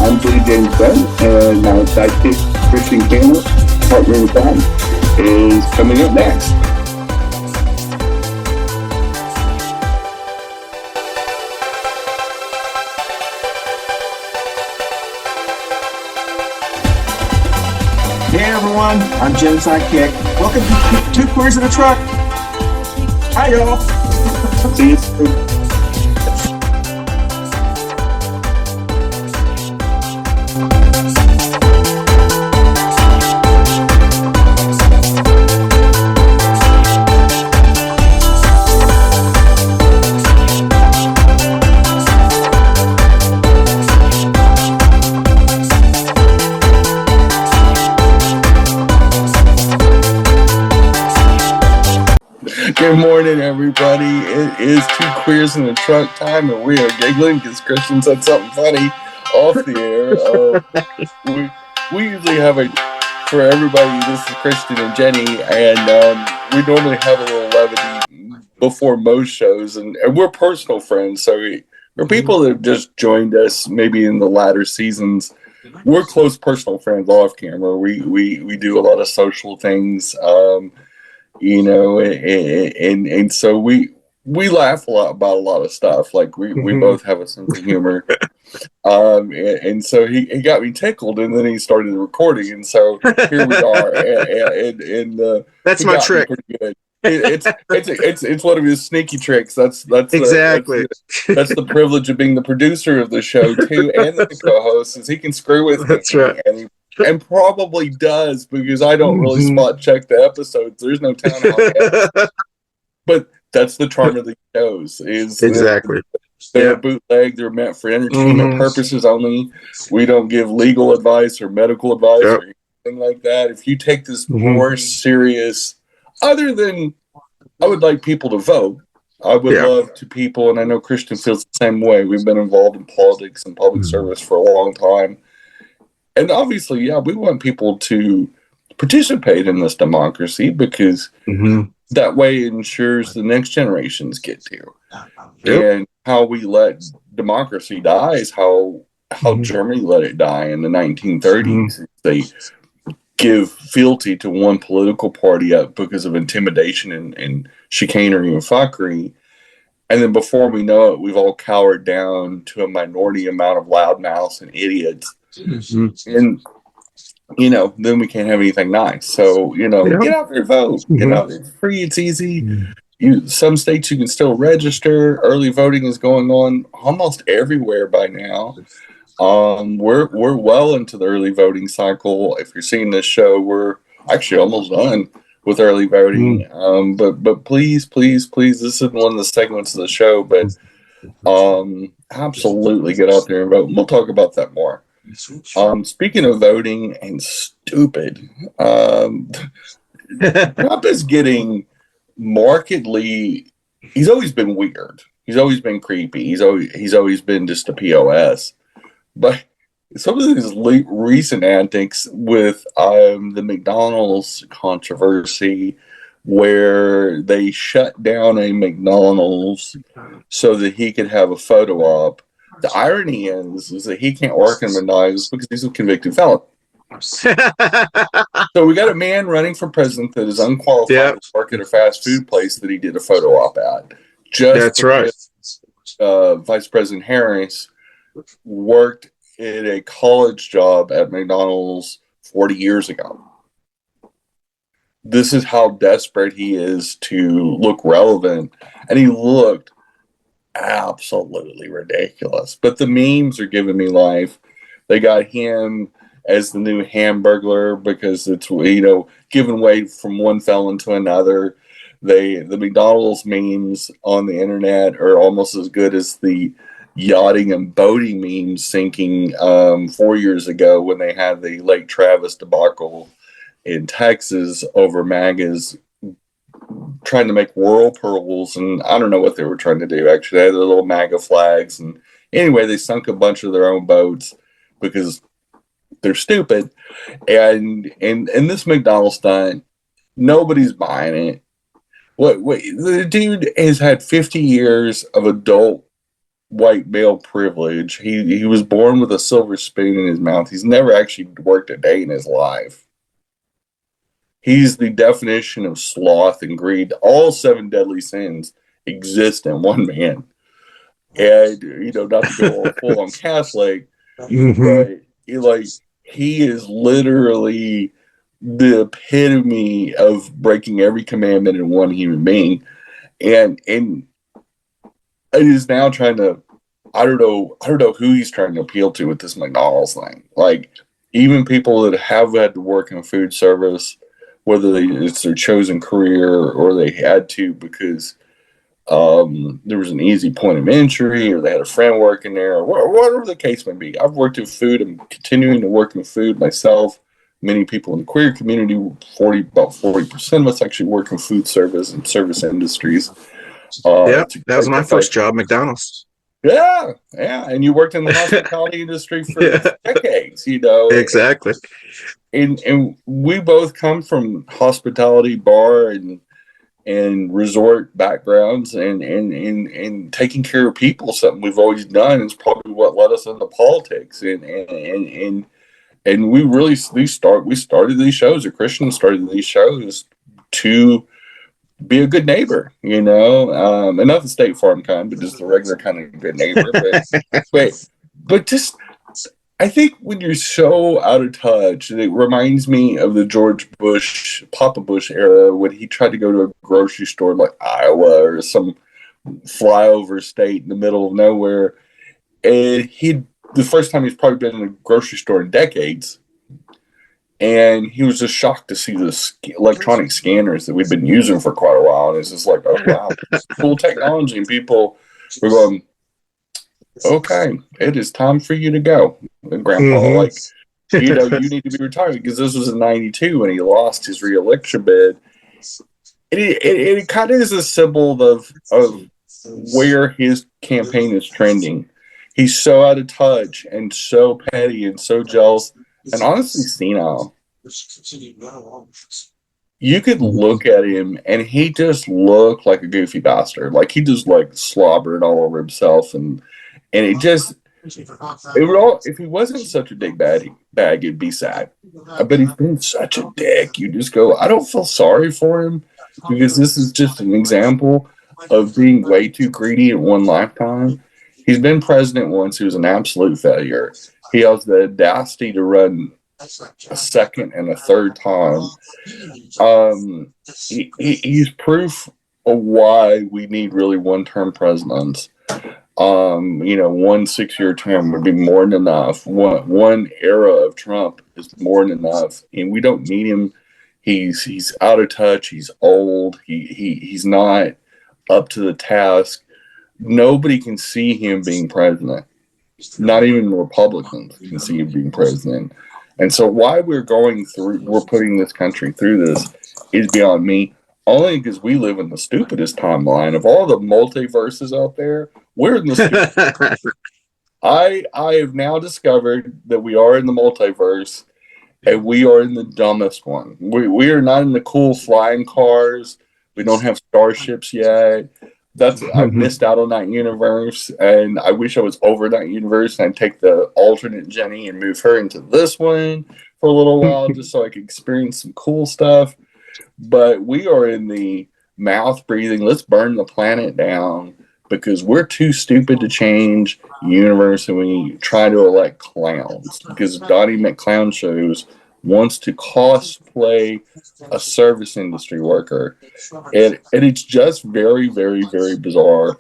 I'm Jenny-Jaymes and my sidekick, Christian Cano, partner in crime, is coming up next. Hey everyone, I'm Jen's sidekick. Welcome to Two Queers in a Truck. Hi y'all. See you soon. Good morning, everybody. It is Two Queers in the Truck time, and we are giggling because Christian said something funny off the air. We usually have for everybody, this is Christian and Jenny, and we normally have a little levity before most shows, and we're personal friends, so we're people that have just joined us maybe in the latter seasons. We're close personal friends off camera. We do a lot of social things. And so we laugh a lot about a lot of stuff. Like we both have a sense of humor. And so he got me tickled, and then he started recording, and so here we are. And that's my trick. Pretty good. It's one of his sneaky tricks. That's exactly. That's the privilege of being the producer of the show too, and the co-host, is he can screw with me. That's right. And probably does, because I don't really spot check the episodes. There's no telling how. But that's the charm of the shows. Is exactly. They're bootleg. They're meant for entertainment purposes only. We don't give legal advice or medical advice or anything like that. If you take this more serious, other than I would like people to vote. I would love to people, and I know Christian feels the same way. We've been involved in politics and public service for a long time. And obviously, we want people to participate in this democracy, because that way it ensures the next generations get to. And how we let democracy die is how Germany let it die in the 1930s. They give fealty to one political party up because of intimidation and chicanery and fuckery. And then before we know it, we've all cowered down to a minority amount of loudmouths and idiots. And then we can't have anything nice. So get out there, vote. It's free, it's easy. Some states you can still register. Early voting is going on almost everywhere by now. We're well into the early voting cycle. If you're seeing this show, we're actually almost done with early voting. But please, this isn't one of the segments of the show, but absolutely get out there and vote. We'll talk about that more. Speaking of voting and stupid, Trump is getting markedly. He's always been weird. He's always been creepy. He's always been just a POS. But some of his recent antics with the McDonald's controversy, where they shut down a McDonald's so that he could have a photo op. The irony is that he can't work in McDonald's because he's a convicted felon. So we got a man running for president that is unqualified to work at a fast food place that he did a photo op at. That's right. Vice President Harris worked at a college job at McDonald's 40 years ago. This is how desperate he is to look relevant, and he looked absolutely ridiculous. But the memes are giving me life. They got him as the new Hamburglar because it's giving way from one felon to another. The McDonald's memes on the internet are almost as good as the yachting and boating memes sinking 4 years ago when they had the Lake Travis debacle in Texas over MAGAs trying to make whirlpools, and I don't know what they were trying to do. Actually, they had their little MAGA flags, and anyway, they sunk a bunch of their own boats because they're stupid. And this McDonald's stunt, nobody's buying it. What the dude has had 50 years of adult white male privilege. He was born with a silver spoon in his mouth. He's never actually worked a day in his life. He's the definition of sloth and greed. All 7 deadly sins exist in one man. And, not to go all full on Catholic, but he is literally the epitome of breaking every commandment in one human being. And it is now trying to, I don't know who he's trying to appeal to with this McDonald's thing. Like, even people that have had to work in food service, whether it's their chosen career or they had to because there was an easy point of entry or they had a friend working there or whatever the case may be. I've worked in food. I'm continuing to work in food myself. Many people in the queer community, about 40% of us actually work in food service and service industries. That was my first job, McDonald's. Yeah, and you worked in the hospitality industry for decades, Exactly. And we both come from hospitality, bar, and resort backgrounds, and taking care of people, something we've always done. It's probably what led us into politics, and we started these shows, or Christian started these shows to be a good neighbor, and not the State Farm kind, but just the regular kind of good neighbor. But just, I think when you're so out of touch, it reminds me of the George Bush, Papa Bush era when he tried to go to a grocery store like Iowa or some flyover state in the middle of nowhere. And the first time he's probably been in a grocery store in decades. And he was just shocked to see the electronic scanners that we've been using for quite a while. And it's just like, oh, wow, cool technology. And people were going, okay, it is time for you to go. And Grandpa, you need to be retired, because this was in 92 when he lost his re-election bid. It kind of is a symbol of where his campaign is trending. He's so out of touch and so petty and so jealous and honestly senile. You could look at him and he just looked like a goofy bastard. Like he just slobbered all over himself, and it just, if he wasn't such a big bag, it'd be sad. But he's been such a dick. You just go, I don't feel sorry for him, because this is just an example of being way too greedy in one lifetime. He's been president once. He was an absolute failure. He has the audacity to run a second and a third time. He's proof of why we need really one-term presidents. 1 6-year term would be more than enough. One era of Trump is more than enough, and we don't need him. He's out of touch. He's old. He's not up to the task. Nobody can see him being president. Not even Republicans can see him being president. And so why we're putting this country through this is beyond me. Only because we live in the stupidest timeline of all the multiverses out there. We're in the stupidest. I have now discovered that we are in the multiverse, and we are in the dumbest one. We are not in the cool flying cars. We don't have starships yet. I've missed out on that universe, and I wish I was over that universe and I'd take the alternate Jenny and move her into this one for a little while just so I could experience some cool stuff. But we are in the mouth breathing, let's burn the planet down, because we're too stupid to change the universe, and we try to elect clowns because Donnie McClown shows wants to cosplay a service industry worker, and it's just very, very, very bizarre.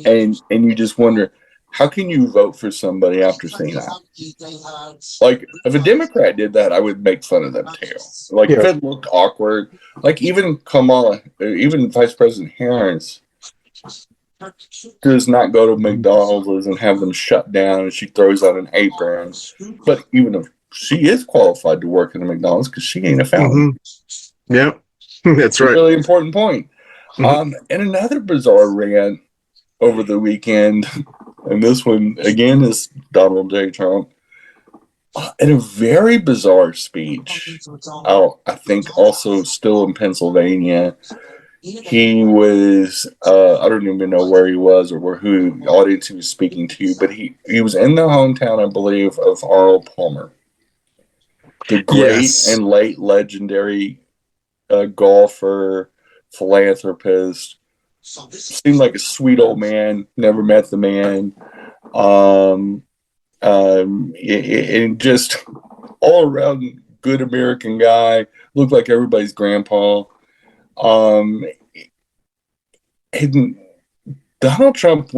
And you just wonder, how can you vote for somebody after seeing that? Like, if a Democrat did that, I would make fun of them too. Like, if it looked awkward, like even Kamala, even Vice President Harris does not go to McDonald's and have them shut down, and she throws out an apron. But even if she is qualified to work in a McDonald's, because she ain't a felon. Yeah, that's right. Really important point. And another bizarre rant over the weekend, and this one again is Donald J. Trump, in a very bizarre speech. I think also still in Pennsylvania, He was, I don't even know where he was or who the audience he was speaking to, but he was in the hometown, I believe, of Arnold Palmer, the great and late legendary golfer, philanthropist. Seemed like a sweet old man. Never met the man. And just all around good American guy. Looked like everybody's grandpa. And Donald Trump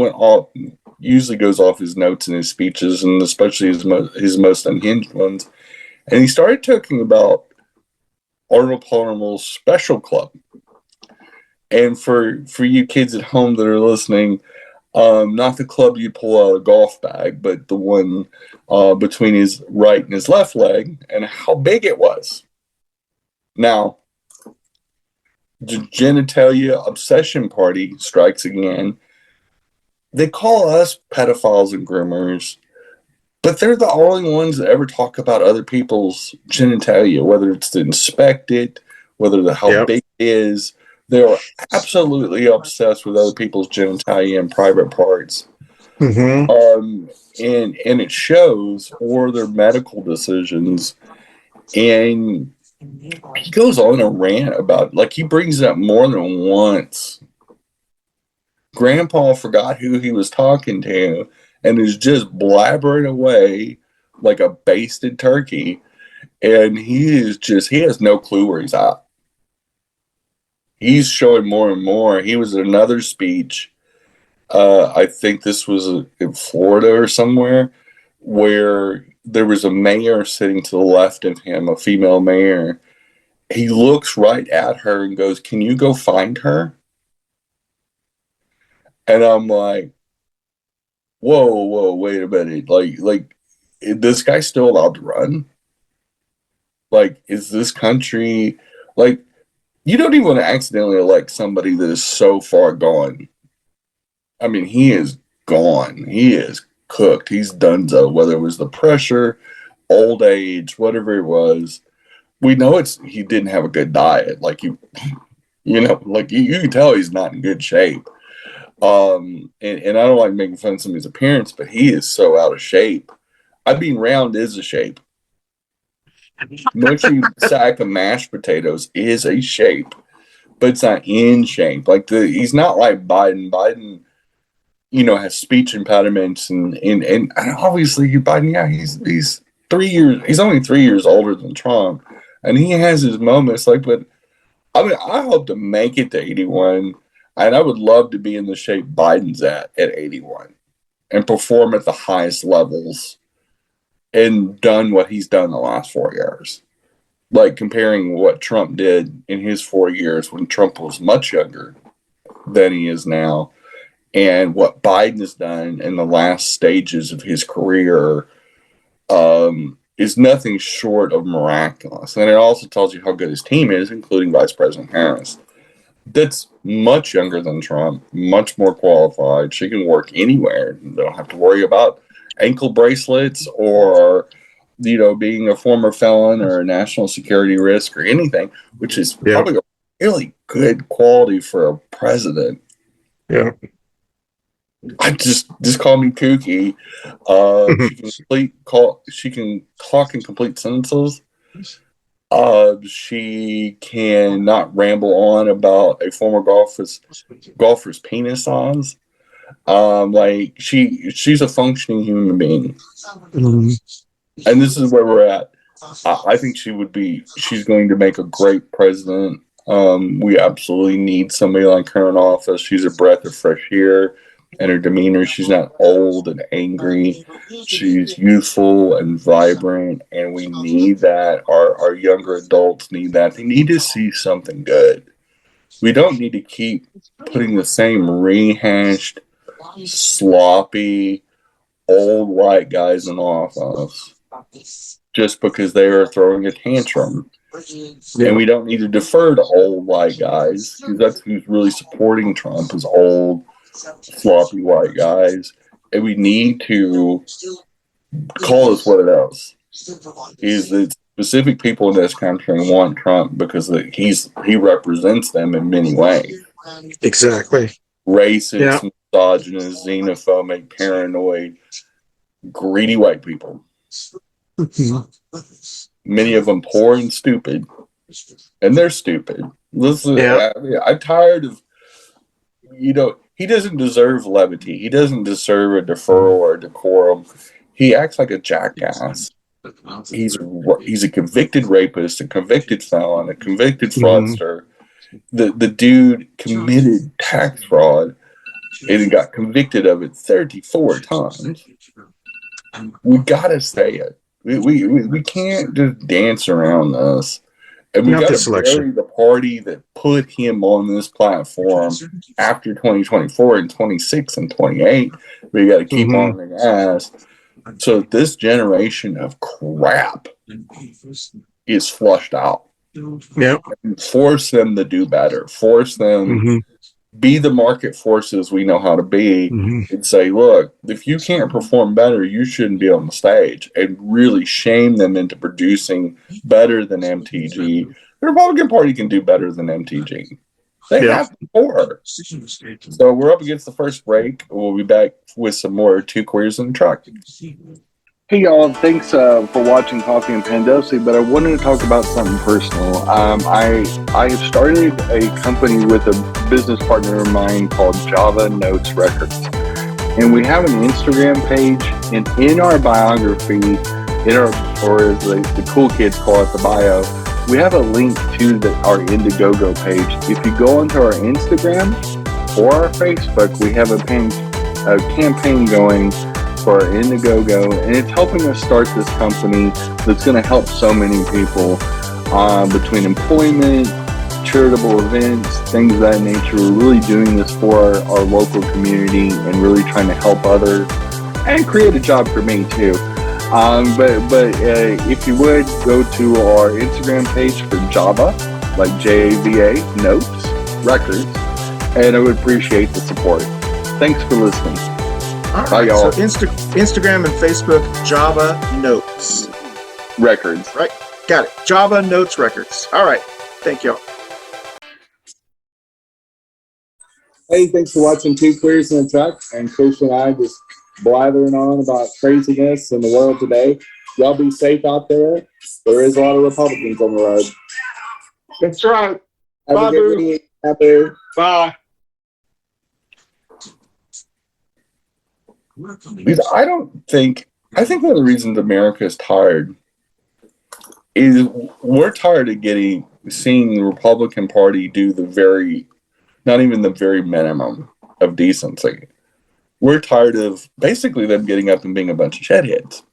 usually goes off his notes in his speeches, and especially his most unhinged ones. And he started talking about Arnold Palmer's Special Club. And for you kids at home that are listening, not the club you pull out of a golf bag, but the one between his right and his left leg, and how big it was. Now, the genitalia obsession party strikes again. They call us pedophiles and groomers, but they're the only ones that ever talk about other people's genitalia, whether it's to inspect it, how big it is. They're absolutely obsessed with other people's genitalia and private parts. And it shows, or their medical decisions. And he goes on a rant about, like, he brings it up more than once. Grandpa forgot who he was talking to and is just blabbering away like a basted turkey. And he has no clue where he's at. He's showing more and more. He was at another speech. I think this was in Florida or somewhere, where there was a mayor sitting to the left of him, a female mayor. He looks right at her and goes, "Can you go find her?" And I'm like, whoa, wait a minute. Like, is this guy still allowed to run? Like, is this country, like, you don't even want to accidentally elect somebody that is so far gone. I mean, he is gone. He is cooked. He's donezo, whether it was the pressure, old age, whatever it was. We know he didn't have a good diet. Like, you can tell he's not in good shape. And I don't like making fun of somebody's appearance, but he is so out of shape. I mean, round is a shape. Mushy sack of mashed potatoes is a shape, but it's not in shape. Like, he's not like Biden. Biden, has speech impediments, and obviously Biden, yeah, he's 3 years. He's only 3 years older than Trump, and he has his moments. Like, but I mean, I hope to make it to 81. And I would love to be in the shape Biden's at 81 and perform at the highest levels and done what he's done the last 4 years. Like, comparing what Trump did in his 4 years when Trump was much younger than he is now, and what Biden has done in the last stages of his career is nothing short of miraculous. And it also tells you how good his team is, including Vice President Harris. That's much younger than Trump, much more qualified. She can work anywhere. They don't have to worry about ankle bracelets or, being a former felon or a national security risk or anything, which is probably a really good quality for a president. Yeah. I just call me kooky. She can talk in complete sentences. She can not ramble on about a former golfer's penis size. Like, she's a functioning human being, and this is where we're at. I think she's going to make a great president. We absolutely need somebody like her in office. She's a breath of fresh air. And her demeanor, she's not old and angry. She's youthful and vibrant, and we need that. Our younger adults need that. They need to see something good. We don't need to keep putting the same rehashed, sloppy, old white guys in office just because they are throwing a tantrum. And we don't need to defer to old white guys, because that's who's really supporting Trump, is old, sloppy white guys. And we need to call this what it is. It's specific people in this country want Trump because he represents them in many ways. Exactly. Racist, misogynist, xenophobic, paranoid, greedy white people. Many of them poor and stupid. And they're stupid. Listen, I'm tired of, he doesn't deserve levity. He doesn't deserve a deferral or a decorum. He acts like a jackass. He's a convicted rapist, a convicted felon, a convicted fraudster. The dude committed tax fraud and got convicted of it 34 times. We gotta say it. We can't just dance around this. And we got to bury the party that put him on this platform after 2024 and 26 and 28. We got to keep on their ass. So this generation of crap is flushed out. Yep. And force them to do better. Force them be the market forces we know how to be and say, look, if you can't perform better, you shouldn't be on the stage, and really shame them into producing better than MTG. The Republican Party can do better than MTG. They have before. So we're up against the first break. We'll be back with some more Two Queers in the Truck. Hey y'all, thanks for watching Coffee and Pandosi, but I wanted to talk about something personal. I have started a company with a business partner of mine called Java Notes Records. And we have an Instagram page, and in our biography, or as the cool kids call it, the bio, we have a link to our Indiegogo page. If you go onto our Instagram or our Facebook, we have a campaign going for Indiegogo, and it's helping us start this company that's going to help so many people between employment, charitable events, things of that nature. We're really doing this for our local community and really trying to help others and create a job for me too. But if you would go to our Instagram page for Java, like Java Notes Records, and I would appreciate the support. Thanks for listening. All right, bye, y'all. So Instagram and Facebook, Java Notes Records. Right, got it. Java Notes Records. All right, thank y'all. Hey, thanks for watching Two Queers in the Truck, and Christian and I just blathering on about craziness in the world today. Y'all be safe out there. There is a lot of Republicans on the road. That's right. Have a good week. Bye. I think one of the reasons America is tired is we're tired of seeing the Republican Party do not even the very minimum of decency. We're tired of basically them getting up and being a bunch of shitheads.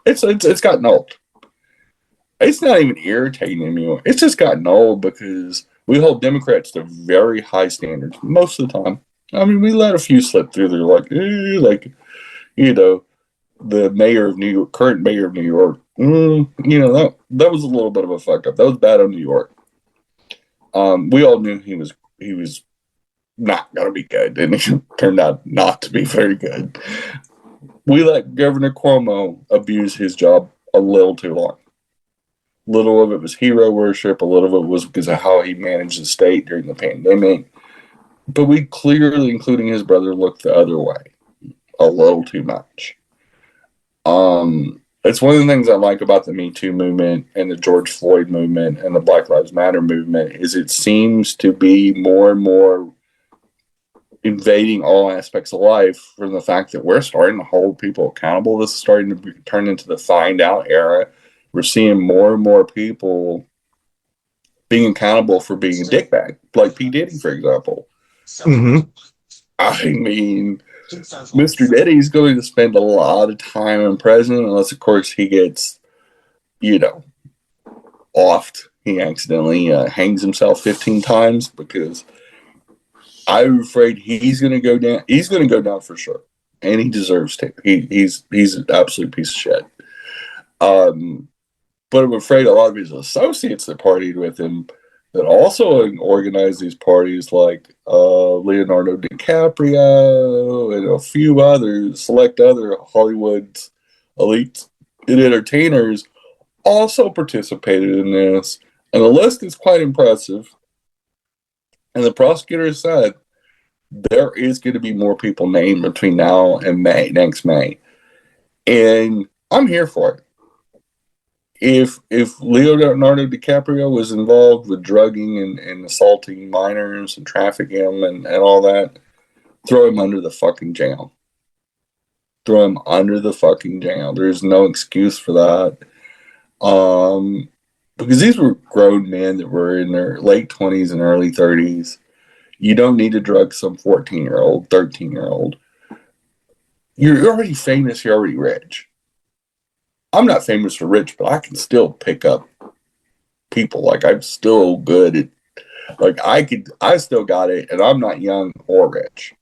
It's gotten old. It's not even irritating anymore. It's just gotten old because we hold Democrats to very high standards most of the time. I mean, we let a few slip through there, the mayor of New York, current mayor of New York. That was a little bit of a fuck up. That was bad on New York. We all knew he was not going to be good, and he turned out not to be very good. We let Governor Cuomo abuse his job a little too long. Little of it was hero worship. A little of it was because of how he managed the state during the pandemic. But we clearly, including his brother, looked the other way a little too much. It's one of the things I like about the Me Too movement and the George Floyd movement and the Black Lives Matter movement is it seems to be more and more invading all aspects of life, from the fact that we're starting to hold people accountable. This is starting to turn into the find out era. We're seeing more and more people being accountable for being a dickbag, like P. Diddy, for example. I mean, Mr. Diddy's going to spend a lot of time in prison, unless, of course, he gets, offed. He accidentally hangs himself 15 times, because I'm afraid he's going to go down. He's going to go down for sure, and he deserves to. He's an absolute piece of shit. But I'm afraid a lot of his associates that partied with him that also organize these parties, like Leonardo DiCaprio and a few others, select other Hollywood's elites and entertainers, also participated in this, and the list is quite impressive. And the prosecutor said there is going to be more people named between now and next May. And I'm here for it. If Leonardo DiCaprio was involved with drugging and assaulting minors and trafficking them and all that, throw him under the fucking jail. Throw him under the fucking jail. There's no excuse for that. Because these were grown men that were in their late 20s and early 30s. You don't need to drug some 14-year-old, 13-year-old. You're already famous. You're already rich. I'm not famous or rich, but I can still pick up people. Like, I'm still good at, like, I still got it, and I'm not young or rich.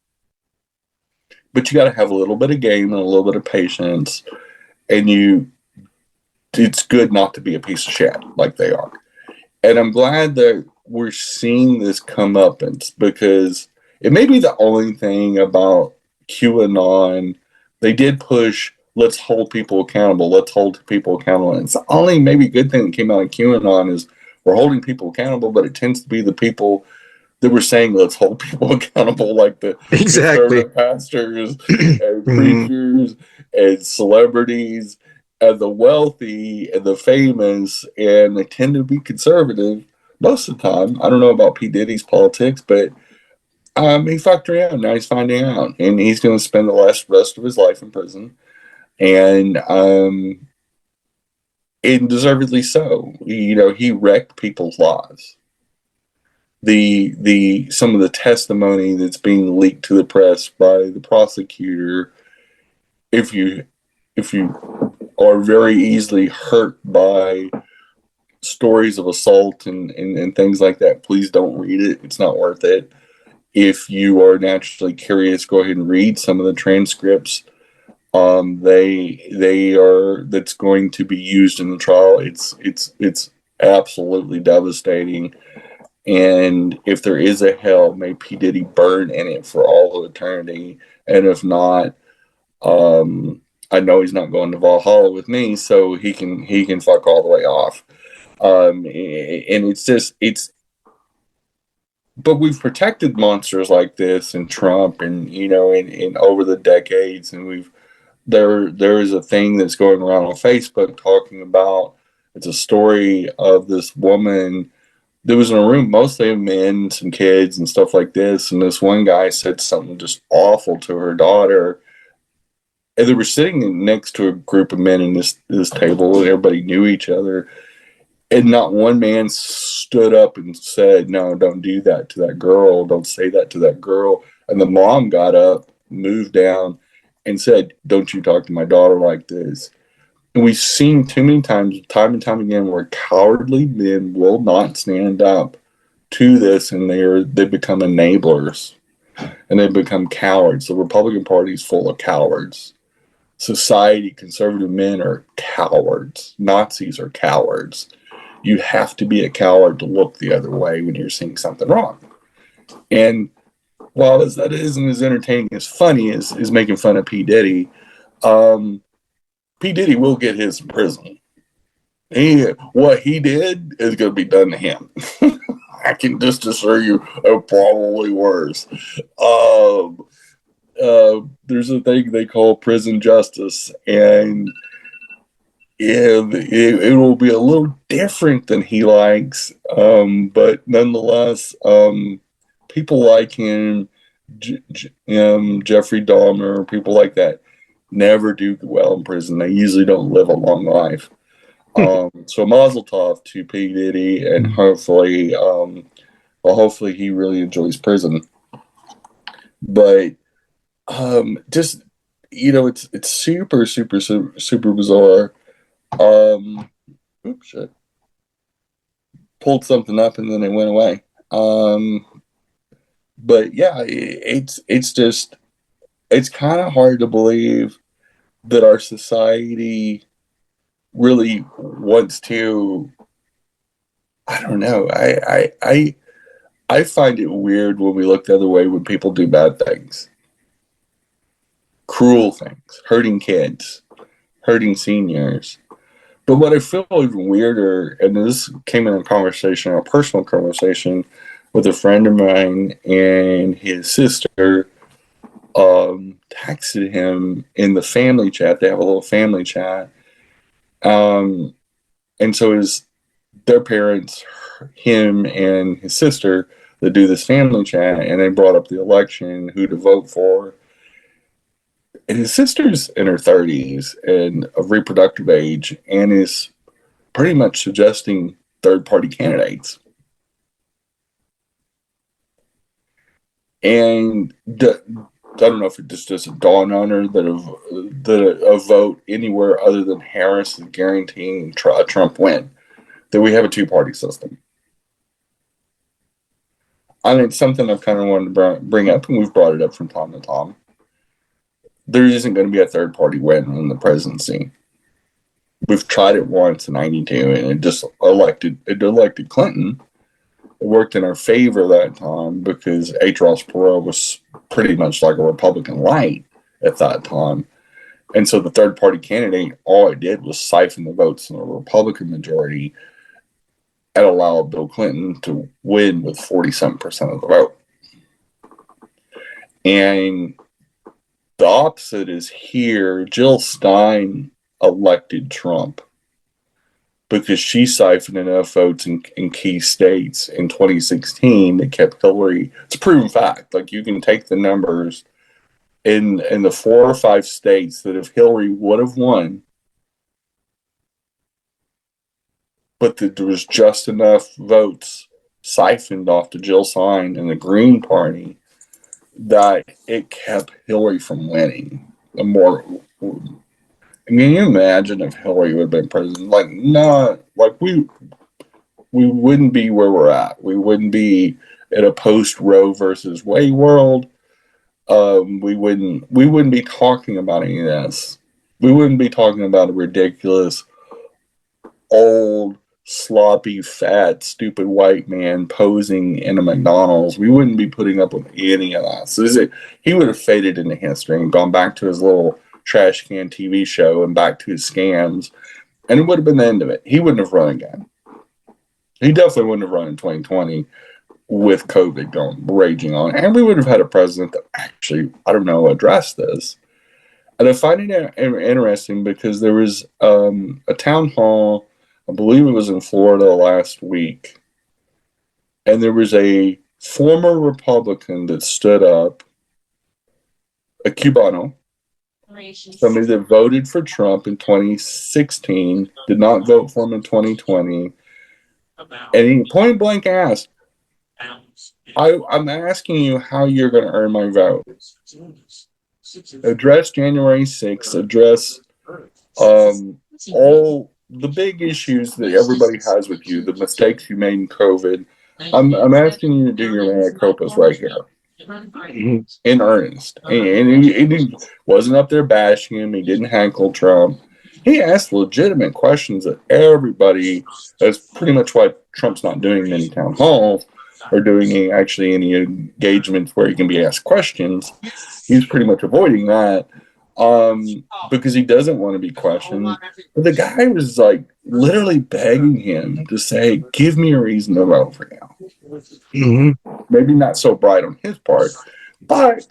But you got to have a little bit of game and a little bit of patience, and it's good not to be a piece of shit like they are. And I'm glad that we're seeing this come up, because it may be the only thing about QAnon. They did push, let's hold people accountable. Let's hold people accountable. And it's the only maybe good thing that came out of QAnon is we're holding people accountable, but it tends to be the people that were saying let's hold people accountable, like the conservative pastors and preachers and celebrities and the wealthy and the famous, and they tend to be conservative most of the time. I don't know about P. Diddy's politics, but he fucked around. Now he's finding out, and he's going to spend the rest of his life in prison, and deservedly so. He wrecked people's lives. Some of the testimony that's being leaked to the press by the prosecutor, if you are very easily hurt by stories of assault and things like that, please don't read it. It's not worth it. If you are naturally curious, go ahead and read some of the transcripts. That's going to be used in the trial. It's absolutely devastating. And if there is a hell, may P. Diddy burn in it for all of eternity. And if not, I know he's not going to Valhalla with me, so he can fuck all the way off. And but we've protected monsters like this and Trump and over the decades, and there is a thing that's going around on Facebook talking about, it's a story of this woman that was in a room mostly of men, some kids and stuff like this, and this one guy said something just awful to her daughter. And they were sitting next to a group of men in this table, and everybody knew each other. And not one man stood up and said, no, don't do that to that girl. Don't say that to that girl. And the mom got up, moved down, and said, don't you talk to my daughter like this. And we've seen too many times, time and time again, where cowardly men will not stand up to this, and they become enablers, and they become cowards. The Republican Party is full of cowards. Society, conservative men are cowards. Nazis are cowards. You have to be a coward to look the other way when you're seeing something wrong. And while that isn't as entertaining as funny as making fun of P. Diddy, P. Diddy will get his in prison. What he did is going to be done to him. I can just assure you, probably worse. There's a thing they call prison justice, and it will be a little different than he likes, but nonetheless, people like him, Jeffrey Dahmer, people like that, never do well in prison. They usually don't live a long life. So mazel tov to P. Diddy, and hopefully he really enjoys prison. But just it's super, super, super, super bizarre. Oops, shit. Pulled something up and then it went away. But yeah, it's kind of hard to believe that our society really wants to. I don't know. I find it weird when we look the other way when people do bad things, cruel things, hurting kids, hurting seniors. But what I feel even weirder, and this came in a personal conversation with a friend of mine, and his sister texted him in the family chat. They have a little family chat. And so their parents, him and his sister, that do this family chat, and they brought up the election, who to vote for. And his sister's in her 30s and of reproductive age, and is pretty much suggesting third-party candidates. And I don't know if it just doesn't dawn on her that a vote anywhere other than Harris is guaranteeing a Trump win. That we have a two-party system. I mean, it's something I've kind of wanted to bring up, and we've brought it up from time to time. There isn't going to be a third-party win in the presidency. We've tried it once in '92, and it just elected Clinton. It worked in our favor that time because H. Ross Perot was pretty much like a Republican light at that time. And so the third-party candidate, all it did was siphon the votes in a Republican majority and allow Bill Clinton to win with 40-something% of the vote. And the opposite is here. Jill Stein elected Trump because she siphoned enough votes in key states in 2016 that kept Hillary. It's a proven fact. Like, you can take the numbers in the 4 or 5 states that if Hillary would have won, but there was just enough votes siphoned off to Jill Stein and the Green Party that it kept Hillary from winning. Can you imagine if Hillary would have been president? We wouldn't be where we're at. We wouldn't be in a post Roe versus Wade world. We wouldn't be talking about any of this. We wouldn't be talking about a ridiculous, old, sloppy, fat, stupid white man posing in a McDonald's. We wouldn't be putting up with any of that. So he would have faded into history and gone back to his little trash can TV show and back to his scams, and it would have been the end of it. He wouldn't have run again. He definitely wouldn't have run in 2020 with COVID raging on, and we would have had a president that actually, I don't know, addressed this. And I find it interesting because there was a town hall, I believe it was in Florida last week, and there was a former Republican that stood up, a Cubano, somebody that voted for Trump in 2016, did not vote for him in 2020, and he point blank asked, I'm asking you how you're going to earn my vote. Address January 6th, address all the big issues that everybody has with you, the mistakes you made in COVID. I'm asking you to do your mea culpas right here. In earnest. And he wasn't up there bashing him. He didn't hankle Trump. He asked legitimate questions that everybody, that's pretty much why Trump's not doing many town halls or doing any engagements where he can be asked questions. He's pretty much avoiding that because he doesn't want to be questioned. But the guy was like literally begging him to say, give me a reason to vote for you. Mm-hmm. Maybe not so bright on his part, but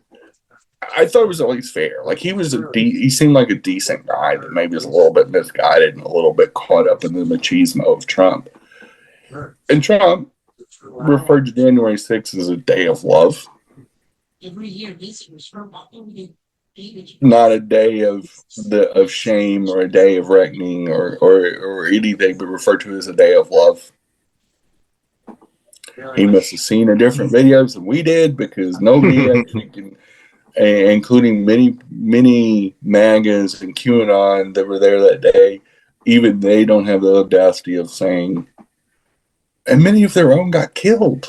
I thought it was at least fair. Like, he seemed like a decent guy that maybe was a little bit misguided and a little bit caught up in the machismo of Trump. And Trump referred to January 6th as a day of love. Not a day of shame or a day of reckoning or anything, but referred to as a day of love. He must have seen a different videos than we did, because nobody actually can, including many MAGAs and QAnon that were there that day, even they don't have the audacity of saying, and many of their own got killed,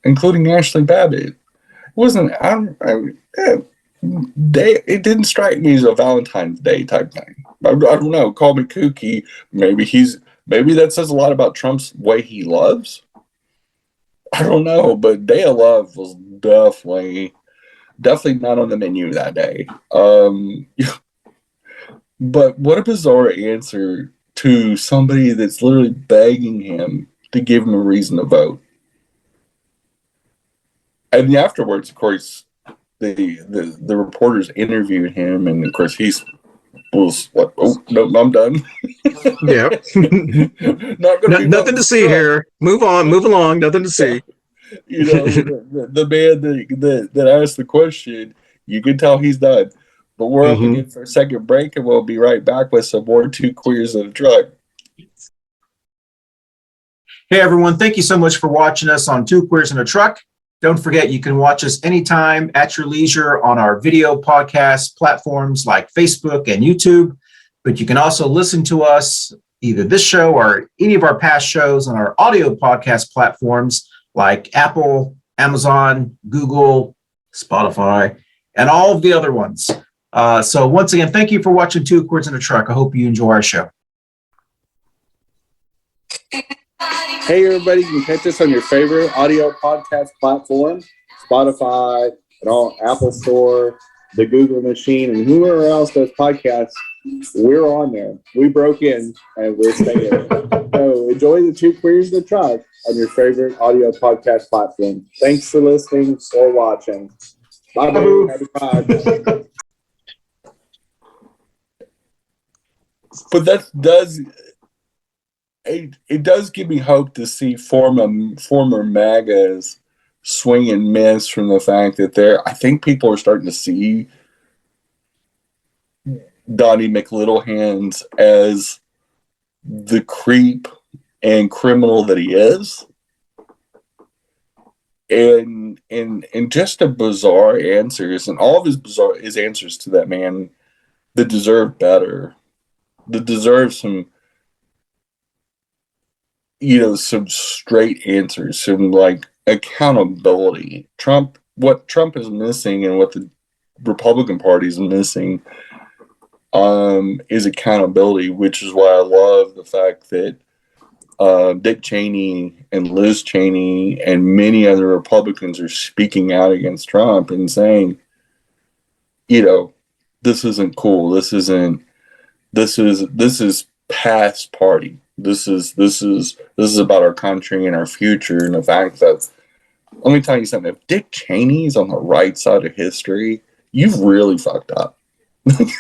including Ashley Babbitt. It wasn't, it didn't strike me as a Valentine's Day type thing. I don't know, call me kooky. Maybe that says a lot about Trump's way he loves. I don't know, but Day of Love was definitely not on the menu that day. But what a bizarre answer to to somebody that's literally begging him to give him a reason to vote. And afterwards, of course, the reporters interviewed him, and of course he was like, "Oh no, I'm done." Yeah. Nothing to see here. Move on, move along. Nothing to see. You know, the man that asked the question, you can tell he's done. But we're up again for a second break, and we'll be right back with some more Two Queers in a Truck. Hey everyone, thank you so much for watching us on Two Queers in a Truck. Don't forget, you can watch us anytime at your leisure on our video podcast platforms like Facebook and YouTube. But you can also listen to us, either this show or any of our past shows, on our audio podcast platforms like Apple, Amazon, Google, Spotify, and all of the other ones. So once again, thank you for watching Two Queers in a Truck. I hope you enjoy our show. Hey, everybody, you can catch us on your favorite audio podcast platform, Spotify, and all Apple Store, the Google machine, and whoever else does podcasts. We're on there. We broke in, and we're staying. So enjoy the Two Queers in a Truck on your favorite audio podcast platform. Thanks for listening or watching. Bye-bye. Happy Pride. But that does... It does give me hope to see former MAGAs swing and miss from the fact that I think people are starting to see Donnie McLittlehands as the creep and criminal that he is. And just a bizarre answers, and all of his answers to that man that deserve better, that deserve some straight answers, some like accountability. What Trump is missing and what the Republican Party is missing is accountability, which is why I love the fact that Dick Cheney and Liz Cheney and many other Republicans are speaking out against Trump and saying, this isn't cool. This is past party. This is about our country and our future, and the fact that, let me tell you something, if Dick Cheney's on the right side of history, you've really fucked up.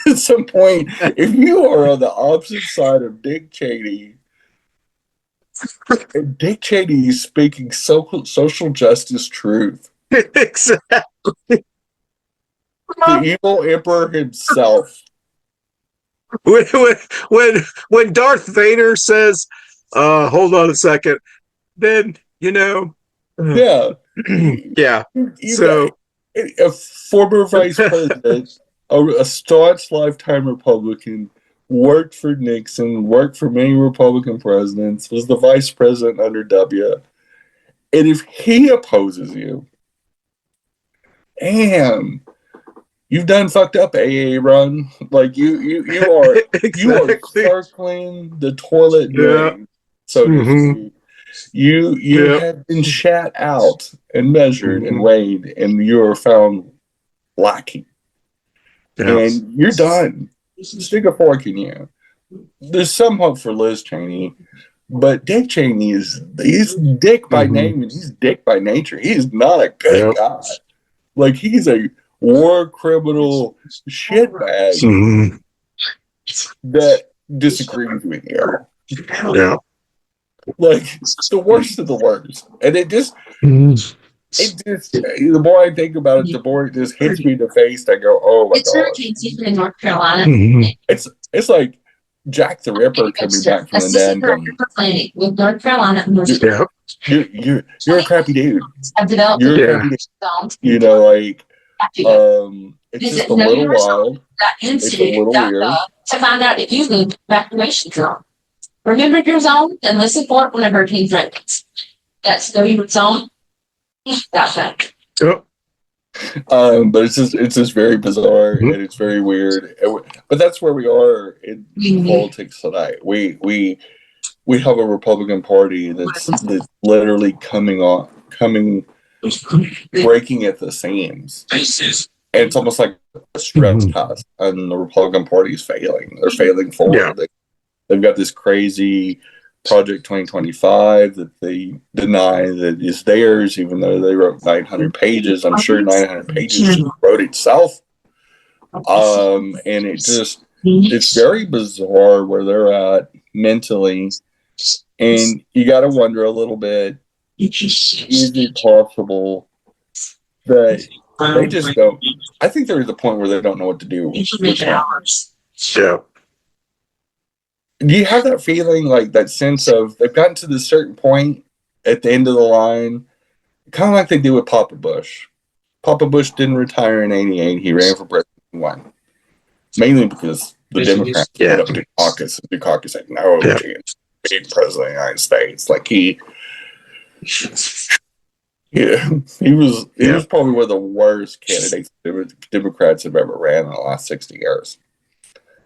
At some point, if you are on the opposite side of Dick Cheney, and Dick Cheney is speaking social justice truth. Exactly. The evil emperor himself. When Darth Vader says, hold on a second, then, Yeah. Yeah. So a former vice president, a staunch lifetime Republican, worked for Nixon, worked for many Republican presidents, was the vice president under W. And if he opposes you, damn, you've done fucked up, AA run. Like you are exactly. You are circling the toilet drain, so to speak. You have been shat out and measured and weighed, and you are found lacking. And you're done. Stick a fork in you. There's some hope for Liz Cheney, but Dick Cheney he's Dick by name and he's Dick by nature. He is not a good guy. Like, he's a war criminal shitbag that disagrees with you. Yeah. Like, it's the worst of the worst. And it just, the more I think about it, the more it just hits me in the face. I go, oh my God. Hurricane season in North Carolina. It's like Jack the Ripper coming back from the dead. Planning with North Carolina. You're a crappy dude. I've developed You're a crappy dude. It's just a little wild. It's a little weird. To find out if you need evacuation zone. Remember your zone and listen for it when a hurricane threatens. That's know your zone. That's that. But it's just very bizarre and it's very weird. But that's where we are in politics tonight. We have a Republican Party that's literally breaking at the seams. And it's almost like a stress test, and the Republican Party is failing. They're failing forward. They've got this crazy Project 2025 that they deny that is theirs, even though they wrote 900 pages. I'm sure 900 pages just wrote itself. And it's very bizarre where they're at mentally. And you got to wonder a little bit, is it possible that they just don't? I think there is a point where they don't know what to do with him. Yeah. Do you have that feeling, like that sense of they've gotten to this certain point at the end of the line, kind of like they did with Papa Bush? Papa Bush didn't retire in '88. He ran for president and won. Mainly because the Democrats went up to caucus, and Dukakis said, no, chance being president of the United States. Like he was probably one of the worst candidates Democrats have ever ran in the last 60 years.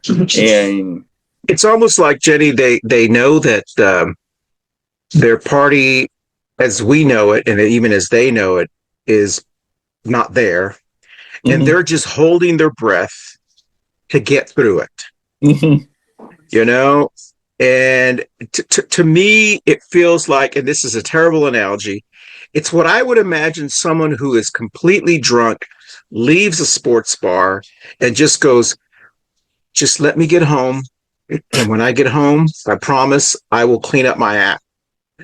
And it's almost like, Jenny, they know that their party, as we know it, and even as they know it, is not there. And they're just holding their breath to get through it. You know? And to me, it feels like, and this is a terrible analogy, it's what I would imagine someone who is completely drunk leaves a sports bar and just goes, just let me get home. And when I get home, I promise I will clean up my act.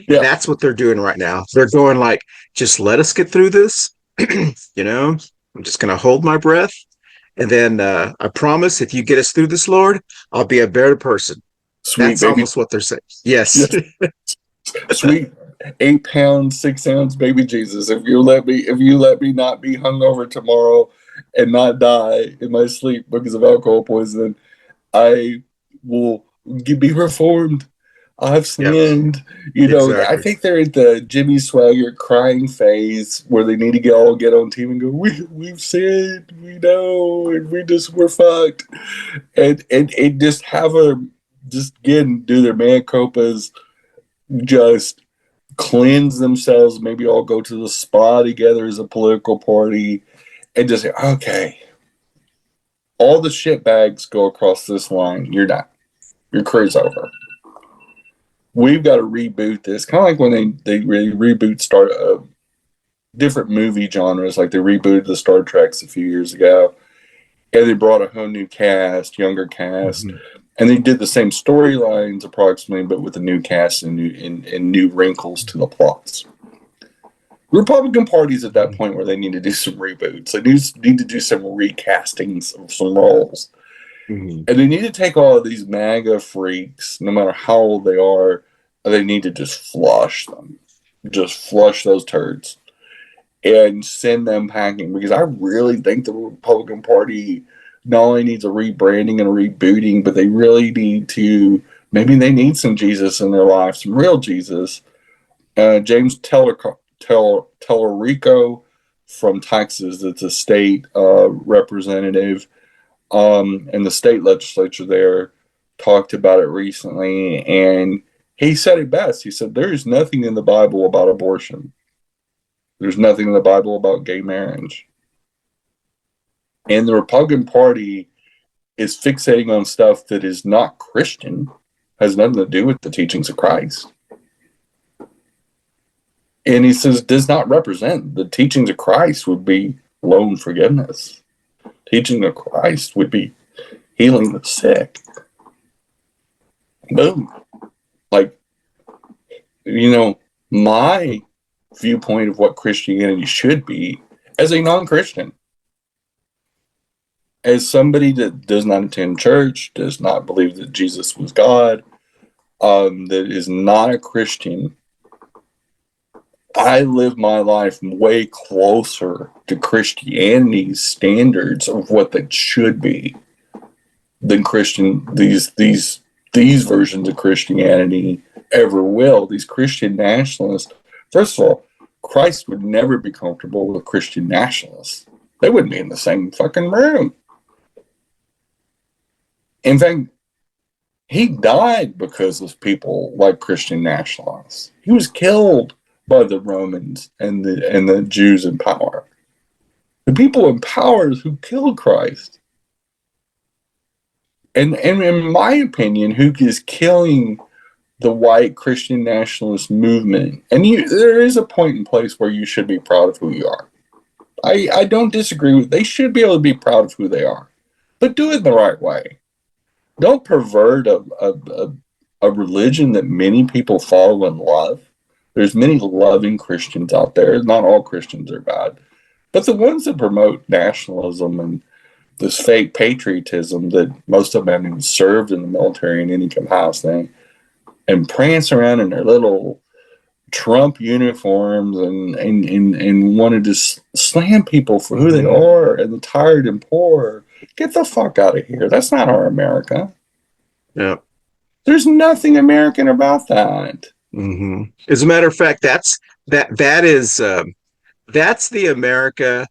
Yeah. That's what they're doing right now. They're going like, just let us get through this. You know, I'm just going to hold my breath. And then I promise if you get us through this, Lord, I'll be a better person. Sweet, that's baby. Almost what they're saying. Yes. Sweet 8 pounds, 6 ounce baby Jesus. If you let me not be hungover tomorrow and not die in my sleep because of alcohol poisoning, I will be reformed. I've sinned. You know, exactly. I think they're at the Jimmy Swaggart crying phase where they need to all get on team and go, we've sinned, we know, and we're fucked. And just again, do their man copas, just cleanse themselves, maybe all go to the spa together as a political party, and just say, okay, all the shit bags go across this line, you're done. Your career's over. We've got to reboot this. Kind of like when they reboot different movie genres, like they rebooted the Star Treks a few years ago, and they brought a whole new cast, younger cast, and they did the same storylines approximately, but with a new cast and new wrinkles to the plots. Republican Party's at that point where they need to do some reboots. They need to do some recastings of some roles. And they need to take all of these MAGA freaks, no matter how old they are, they need to just flush them. Just flush those turds and send them packing. Because I really think the Republican Party not only needs a rebranding and a rebooting, but they really need to, maybe they need some Jesus in their life, some real Jesus. James Tellerico from Texas, that's a state representative, and the state legislature there talked about it recently, and he said it best. He said, there is nothing in the Bible about abortion. There's nothing in the Bible about gay marriage. And the Republican Party is fixating on stuff that is not Christian, has nothing to do with the teachings of Christ. And he says, does not represent the teachings of Christ would be loan forgiveness. Teaching of Christ would be healing the sick. Boom. Like, you know, my viewpoint of what Christianity should be as a non-Christian, as somebody that does not attend church, does not believe that Jesus was God, that is not a Christian, I live my life way closer to Christianity's standards of what that should be than these versions of Christianity ever will. These Christian nationalists. First of all, Christ would never be comfortable with Christian nationalists. They wouldn't be in the same fucking room. In fact, he died because of people like Christian nationalists. He was killed by the Romans and the Jews in power. The people in power who killed Christ. And in my opinion, who is killing the white Christian nationalist movement? And there is a point and place where you should be proud of who you are. I don't disagree with. They should be able to be proud of who they are, but do it the right way. Don't pervert a religion that many people follow and love. There's many loving Christians out there. Not all Christians are bad, but the ones that promote nationalism and this fake patriotism that most of them haven't even served in the military in any capacity, and prance around in their little Trump uniforms and want to just slam people for who they are and the tired and poor. Get the fuck out of here. That's not our America. Yeah. There's nothing American about that. Mm-hmm. As a matter of fact, that's the America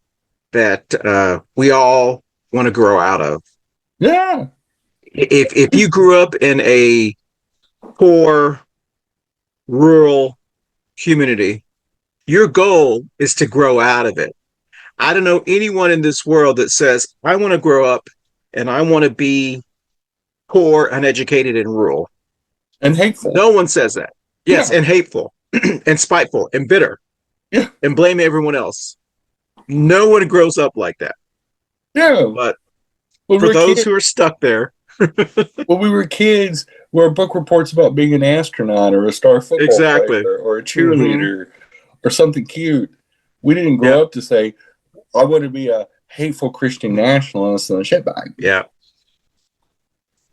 that we all want to grow out of. Yeah. If you grew up in a poor rural community, your goal is to grow out of it. I don't know anyone in this world that says, I want to grow up and I want to be poor, uneducated, and rural. And hateful. No one says that. Yes, yeah. And hateful and spiteful and bitter. Yeah. And blame everyone else. No one grows up like that. Yeah. But for those who are stuck there. When we were kids, where a book reports about being an astronaut or a star football player or a cheerleader or something cute, we didn't grow up to say, I want to be a hateful Christian nationalist and a shitbag. Yeah.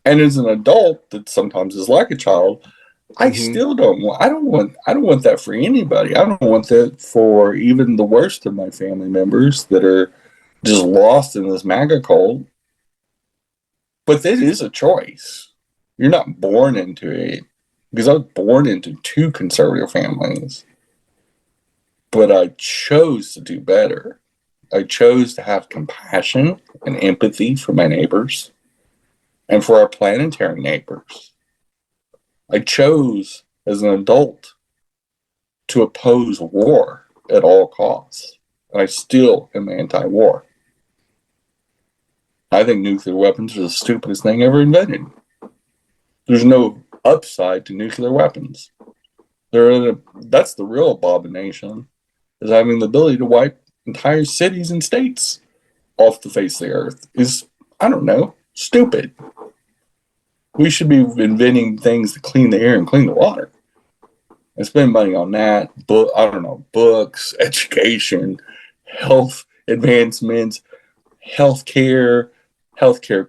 And as an adult that sometimes is like a child, I still don't want, I don't want that for anybody. I don't want that for even the worst of my family members that are just lost in this MAGA cult. But that is a choice. You're not born into it. Because I was born into two conservative families. But I chose to do better. I chose to have compassion and empathy for my neighbors and for our planetary neighbors. I chose as an adult to oppose war at all costs. And I still am anti-war. I think nuclear weapons are the stupidest thing ever invented. There's no upside to nuclear weapons. That's the real abomination, is having the ability to wipe entire cities and states off the face of the earth is, I don't know, stupid. We should be inventing things to clean the air and clean the water. And spend money on that. Books, education, health advancements, healthcare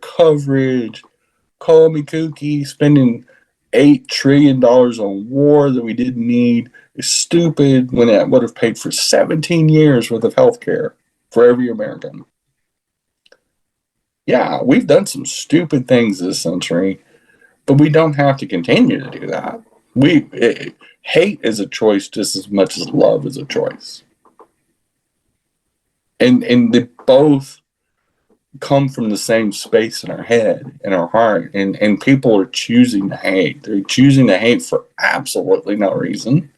coverage. Call me kooky. Spending $8 trillion on war that we didn't need is stupid when it would have paid for 17 years worth of healthcare for every American. Yeah, we've done some stupid things this century, but we don't have to continue to do that. Hate is a choice just as much as love is a choice. And they both come from the same space in our head, in our heart, and people are choosing to hate. They're choosing to hate for absolutely no reason.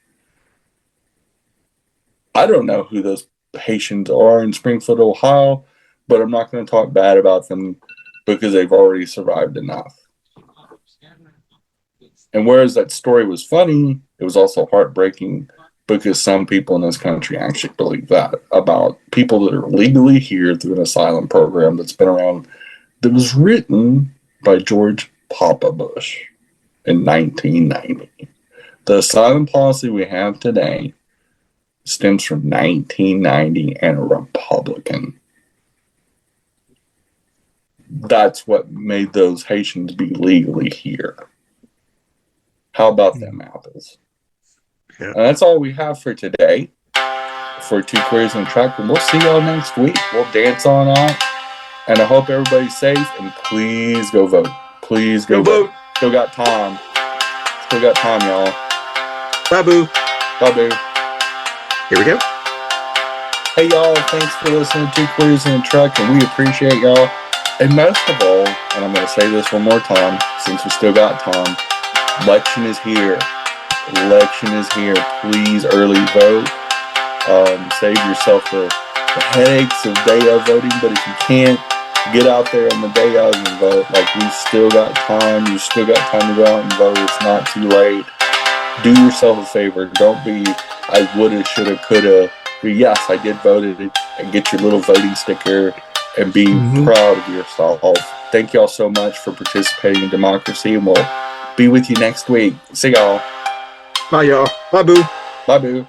I don't know who those Haitians are in Springfield, Ohio, but I'm not going to talk bad about them because they've already survived enough. And whereas that story was funny, it was also heartbreaking because some people in this country actually believe that about people that are legally here through an asylum program that's been around, that was written by George Papa Bush in 1990. The asylum policy we have today stems from 1990 and a Republican. That's what made those Haitians be legally here. How about them apples? Yeah. And that's all we have for today for Two Queers and a Truck. And we'll see y'all next week. We'll dance on out. And I hope everybody's safe. And please go vote. Please go vote. Still got time. Y'all. Bye-boo. Bye-boo. Here we go. Hey, y'all. Thanks for listening to Two Queers and a Truck. And we appreciate y'all. And most of all, and I'm going to say this one more time since we still got time, election is here. Please early vote. Save yourself the headaches of day of voting, but if you can't, get out there on the day of and vote. Like, we still got time. You still got time to go out and vote. It's not too late. Do yourself a favor. Don't be, I woulda, shoulda, coulda. But yes, I did vote it, and get your little voting sticker and be proud of yourself. Thank y'all so much for participating in democracy, and we'll be with you next week. See y'all. Bye, y'all. Bye, Boo. Bye, Boo.